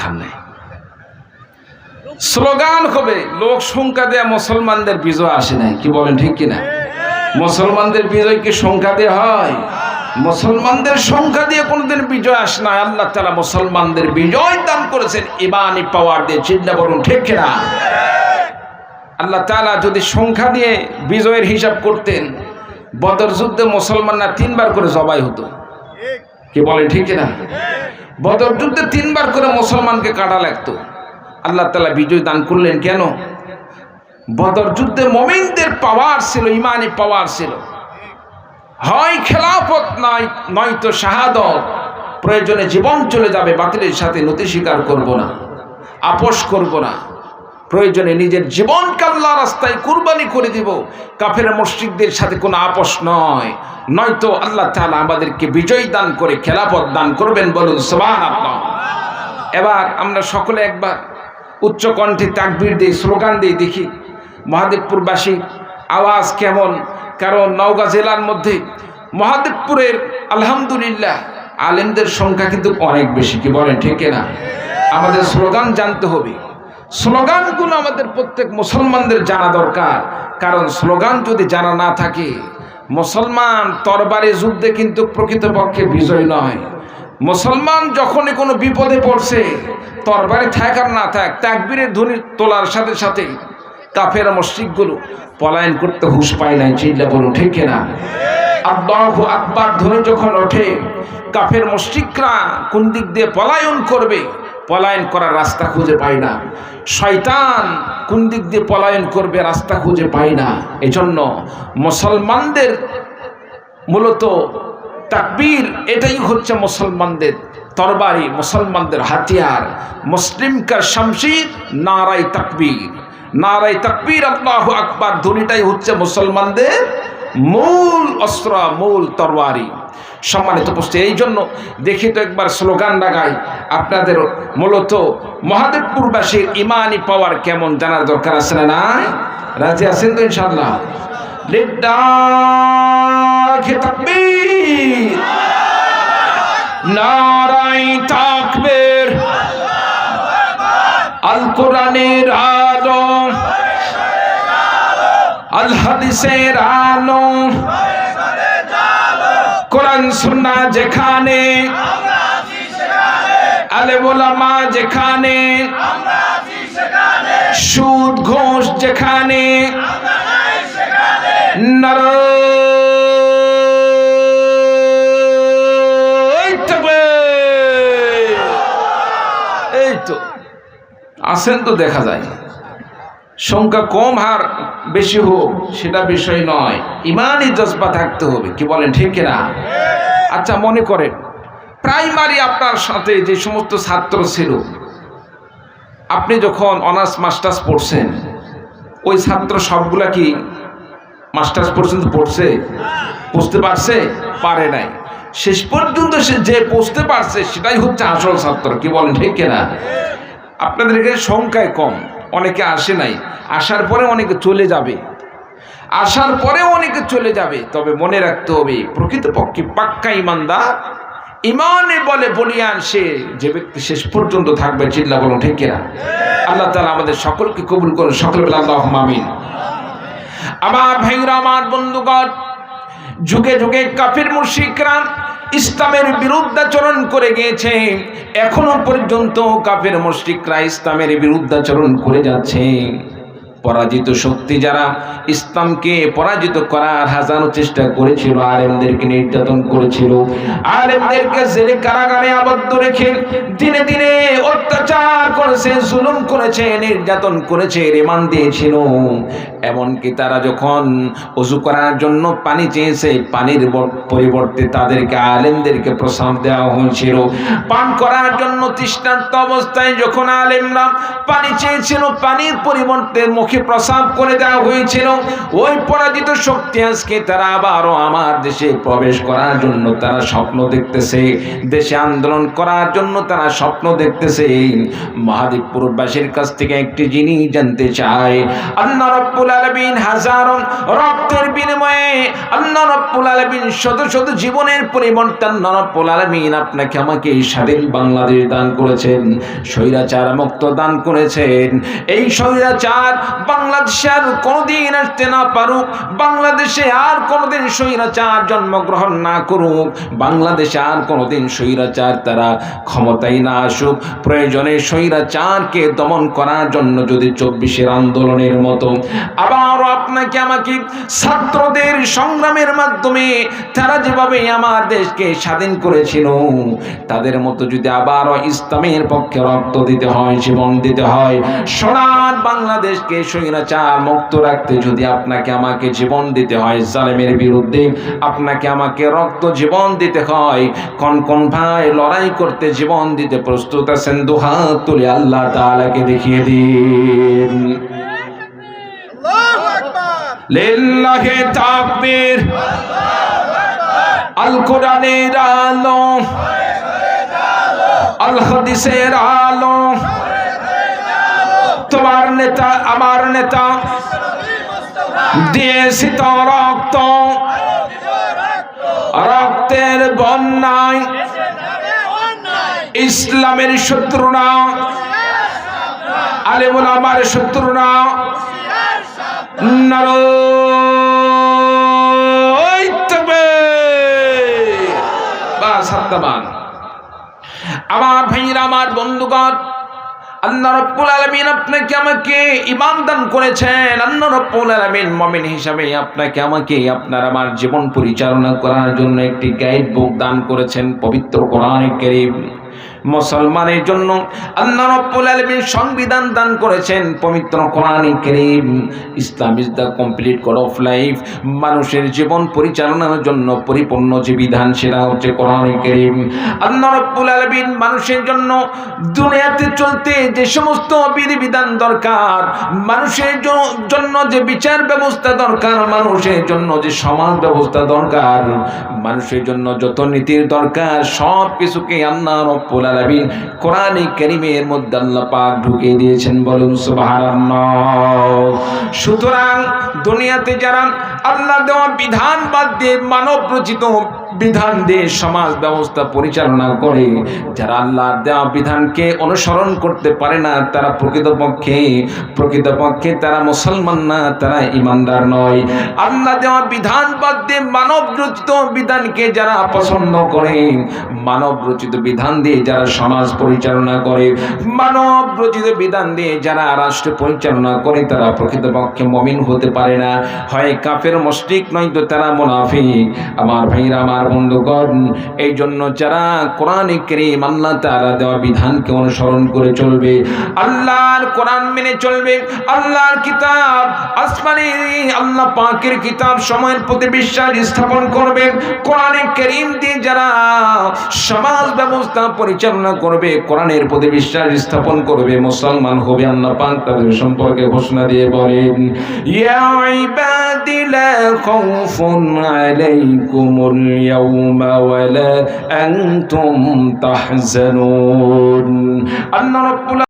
খান নাই। স্লোগান হবে, লোক সংখ্যা দেয়া মুসলমানদের বিজয় আসে নাই। কি বলেন ঠিক কিনা? মুসলমানদের বিজয় কি সংখ্যা দিয়ে হয়? মুসলমানদের সংখ্যা দিয়ে কোনোদিন বিজয় আসে না। আল্লাহ তাআলা মুসলমানদের বিজয় দান করেছেন ইমানি পাওয়ার দিয়ে। চিন্তা করুন ঠিক কিনা? আল্লাহ তাআলা যদি সংখ্যা দিয়ে বিজয়ের হিসাব করতেন, বদর যুদ্ধে মুসলমানরা 3 বার করে জবাই হতো। কি বলেন ঠিক কিনা? বদর যুদ্ধে 3 বার করে মুসলমানকে কাটা লাগতো। আল্লাহ তাআলা বিজয় দান করলেন কেন? বদর যুদ্ধে মুমিনদের পাওয়ার ছিল, ইমানি পাওয়ার ছিল। হয় খেলাফত নয়তো শাহাদত। প্রয়োজনে জীবন চলে যাবে, বাতিলের সাথে নতি স্বীকার করব না, আপোষ করব না। প্রয়োজনে নিজের জীবনকে আল্লাহর রাস্তায় কুরবানি করে দিব। কাফের মুশরিকদের সাথে কোনো আপোষ নয়, নয়তো আল্লাহ তাআলা আমাদেরকে বিজয় দান করে খেলাফত দান করবেন। বলুন সুবহানাল্লাহ। এবার আমরা সকলে একবার উচ্চ কণ্ঠে তাকবীর দিই, স্লোগান দিই, দেখি মহাদেবপুরবাসী আওয়াজ কেমন। কারণ নওগাঁ জেলার মধ্যে মহাদেবপুরের আলহামদুলিল্লাহ আলেমদের সংখ্যা কিন্তু অনেক বেশি। কি বলেন ঠিক না? আমাদের স্লোগান জানতে হবে। স্লোগানগুলো আমাদের প্রত্যেক মুসলমানদের জানা দরকার। কারণ স্লোগান যদি জানা না থাকে, মুসলমান তরবারি যুদ্ধে কিন্তু প্রকৃতপক্ষে বিজয় নয়। মুসলমান যখনই কোনো বিপদে পড়ছে, তরবারি থাক আর না থাক, তাকবীরের ধ্বনি তোলার সাথে সাথে কাফের মুশরিকগুলো পলায়ন করতে হুঁশ পায় নাই। চিল্লা বলুন ঠিক না? আল্লাহু আকবার ধ্বনি যখন ওঠে, কাফের মুশরিকরা কোন দিক দিয়ে পলায়ন করবে, পলায়ন করার রাস্তা খুঁজে পায় না। শয়তান কোন দিক দিয়ে পলায়ন করবে, রাস্তা খুঁজে পায় না। এজন্য মুসলমানদের মূলত তাকবীর এটাই হচ্ছে মুসলমানদের তরবারি, মুসলমানদের হাতিয়ার। মুসলিম কা শামশির নারায়ে তাকবীর, নারায়ে তাকবীর, আল্লাহু আকবার ধ্বনিটাই হচ্ছে মুসলমানদের মূল অস্ত্র, মূল তরবারি। সম্মানিত উপস্থিতি, এই জন্য দেখি তো একবার স্লোগান লাগাই। আপনাদের মূলত মহাদেবপুরবাসীর ইমানি পাওয়ার কেমন জানার দরকার আছে না? নাই? রাজি আছেন তো ইনশাআল্লাহ? লিল্লাহি তাকবীর, নারায়ে তাকবীর, আল কোরআনের আলো, আল হাদিসের আলো, কোরআন সুন্নাহ যেখানে, আলেম ওলামা যেখানে, সুদ ঘোষ যেখানে, নারায়ে তাকবীর। এই তো আছেন তো, দেখা যায়। সংখ্যা কম হার বেশি হোক সেটা বিষয় নয়, ইমানি জজবা থাকতে হবে। কি বলেন ঠিক না? আচ্ছা, মনে করেন প্রাইমারি আপনার সাথে যে সমস্ত ছাত্র ছিল, আপনি যখন অনার্স মাস্টার্স পড়ছেন, ওই ছাত্র সবগুলা কি মাস্টার্স পর্যন্ত পড়ছে? বুঝতে পারছে? পারে নাই। শেষ পর্যন্ত সে যে বুঝতে পারছে সেটাই হচ্ছে আসল ছাত্র। কি বলেন ঠিক না? আপনাদের এখানে সংখ্যায় কম, অনেকে আসে নাই, আসার পরে অনেকে চলে যাবে, আসার পরেও অনেকে চলে যাবে। তবে মনে রাখতে হবে, প্রকৃতপক্ষে পাক্কা ইমানদার, ইমানে বলে বলিয়ান সে যে ব্যক্তি শেষ পর্যন্ত থাকবে। চিল্লা বলুন ঠিক কিনা? আল্লাহ তাআলা আমাদের সকলকে কবুল করুন। সকলে বলে আল্লাহুম্মা আমিন। আমার ভাইরা, আমার বন্ধুগণ, যুগে যুগে কাফির মুশরিকরা ইসলামের বিরুদ্ধাচরণ করে গিয়েছে। এখনো পর্যন্ত কাফের মুশরিকরা ইসলামের বিরুদ্ধাচরণ করে যাচ্ছে। পরাজিত শক্তি যারা ইসলামকে পরাজিত করার হাজারো চেষ্টা করেছিল, আলেমদেরকে নির্যাতন করেছিল, আলেমদেরকে জেলে কারাগারে আবদ্ধ রেখে দিনে দিনে অত্যাচার করেছে, জুলুম করেছে, নির্যাতন করেছে, রিমান্ড দিয়েছিল। এমনকি তারা যখন ওযু করার জন্য পানি চেয়েছে, পানির পরিবর্তে তাদেরকে আলেমদেরকে প্রস্তাব দেওয়া হয়েছিল। পান করার জন্য তৃষ্ণার্ত অবস্থায় যখন আলেমরা পানি চেয়েছিল, পানির পরিবর্তে মুখে মুখে প্রসাব করে দেওয়া হয়েছিল, ওই পরাজিত শক্তি আজকে তারা আবারও আমার দেশে প্রবেশ করার জন্য তারা স্বপ্ন দেখতেছে, দেশে আন্দোলন করার জন্য তারা স্বপ্ন দেখতেছে। মহাদেবপুরবাসীর কাছ থেকে একটি জিনিস জানতে চাই, আল্লাহ রাব্বুল আলামিন হাজারো রক্তের বিনিময়ে আল্লাহ রাব্বুল আলামিন শত শত জীবনের পরিবর্তন আল্লাহ রাব্বুল আলামিন আপনাকে আমাকে স্বাধীন বাংলাদেশ দান করেছেন, স্বৈরাচার মুক্ত দান করেছেন। এই স্বৈরাচার বাংলাদেশে আর কোনোদিন আসতে না পারুক, বাংলাদেশে আর কোনোদিন স্বৈরাচার জন্মগ্রহণ না করুক, বাংলাদেশে আর কোনোদিন স্বৈরাচার তারা ক্ষমতায় না আসুক। প্রয়োজনে স্বৈরাচারকে দমন করার জন্য যদি 24-এর আন্দোলনের মতো আবারও আপনাকে আমাকে ছাত্রদের সংগ্রামের মাধ্যমে তারা যেভাবে আমার দেশকে স্বাধীন করেছিল, তাদের মতো যদি আবারও ইসলামের পক্ষে রক্ত দিতে হয়, জীবন দিতে হয়, সোনার বাংলাদেশকে স্বৈরাচার মুক্ত রাখতে যদি আপনাকে আমাকে জীবন দিতে হয়, জালেমের বিরুদ্ধে আপনাকে আমাকে রক্ত জীবন দিতে হয়, কোন কোন ভাই লড়াই করতে জীবন দিতে প্রস্তুত আছেন? দুহাত তুলে আল্লাহ তাআলাকে দেখিয়ে দিন। লিল্লাহি তাকবীর। আল কোরআনের আলো, আল হাদিসের আলো, তোমার নেতা আমার নেতা দিয়েছি তো রক্ত, রক্তের বন্যায় ইসলামের শত্রুরা, আলেম ওলামার শত্রুরা নারায়ে তাকবীর। বাস হাত্তামান। আমার ভাইরা, আমার বন্ধুগণ, আল্লাহ রাব্বুল আলামিন আপনাকে আমাকে ঈমান দান করেছেন। আল্লাহ রাব্বুল আলামিন মুমিন হিসাবে আপনাকে আমাকে আপনার আমার জীবন পরিচালনা করার জন্য একটি গাইড বুক দান করেছেন, পবিত্র কোরআন কারীম। মুসলমানের জন্য আল্লাহ রাব্বুল আলামিন সংবিধান দান করেছেন, পবিত্র Quran Kareem. Islam is the complete code of life. মানুষের জীবন পরিচালনার জন্য পরিপূর্ণ যে বিধান, সেটা হচ্ছে কোরআন কারীম। আল্লাহ রাব্বুল আলামিন মানুষের জন্য দুনিয়াতে চলতে যে সমস্ত বিধিবিধান দরকার, মানুষের জন্য যে বিচার ব্যবস্থা দরকার, মানুষের জন্য যে সমাজ ব্যবস্থা দরকার, মানুষের জন্য যত নীতির দরকার, সব কিছুকে আল্লাহ রাব্বুল আলামিন কোরআন কারীমের মধ্যে আল্লাহ পাক ঢুকিয়ে দিয়েছেন। বলুন সুবহানাল্লাহ। সুতরাং দুনিয়াতে যারা আল্লাহ দেওয়া বিধান বাদ দিয়ে মানব রচিত বিধান দিয়ে সমাজ ব্যবস্থা পরিচালনা করে, যারা আল্লাহর দেওয়া বিধানকে অনুসরণ করতে পারে না, তারা প্রকৃতপক্ষে তারা মুসলমান না, তারা ঈমানদার নয়। আল্লাহ দেওয়া বিধান বাদ দিয়ে মানব রচিত বিধানকে যারা পছন্দ করে, মানব রচিত বিধান দিয়ে যারা সমাজ পরিচালনা করে, মানব রচিত বিধান দিয়ে যারা রাষ্ট্র পরিচালনা করে, তারা প্রকৃতপক্ষে মুমিন হতে পারে না, হয় কাফের মুশরিক, নয়তো তারা মুনাফিক। আমার ভাইরা, আমার বন্ধুগণ, এই জন্য যারা কোরআন কারীম আল্লাহ তাআলা দেওয়া বিধানকে অনুসরণ করে চলবে, আল্লাহর কোরআন মেনে চলবে, আল্লাহর কিতাব আসমানি আল্লাহ পাকের কিতাব সময়ের প্রতি বিশ্বাস স্থাপন করবে, কোরআন কারীম দিয়ে যারা সমাজ ব্যবস্থা পরিচালনা করবে, কোরআনের প্রতি বিশ্বাস স্থাপন করবে, মুসলমান হবে। আল্লাহ পাক তাদের সম্পর্কে ঘোষণা দিয়ে বলেন, ইয়া ইবাদি লা খাউফুন আলাইকুমুল ইয়াউমা ওয়ালা আনতুম তাহজানুন। আল্লাহ রাব্বুল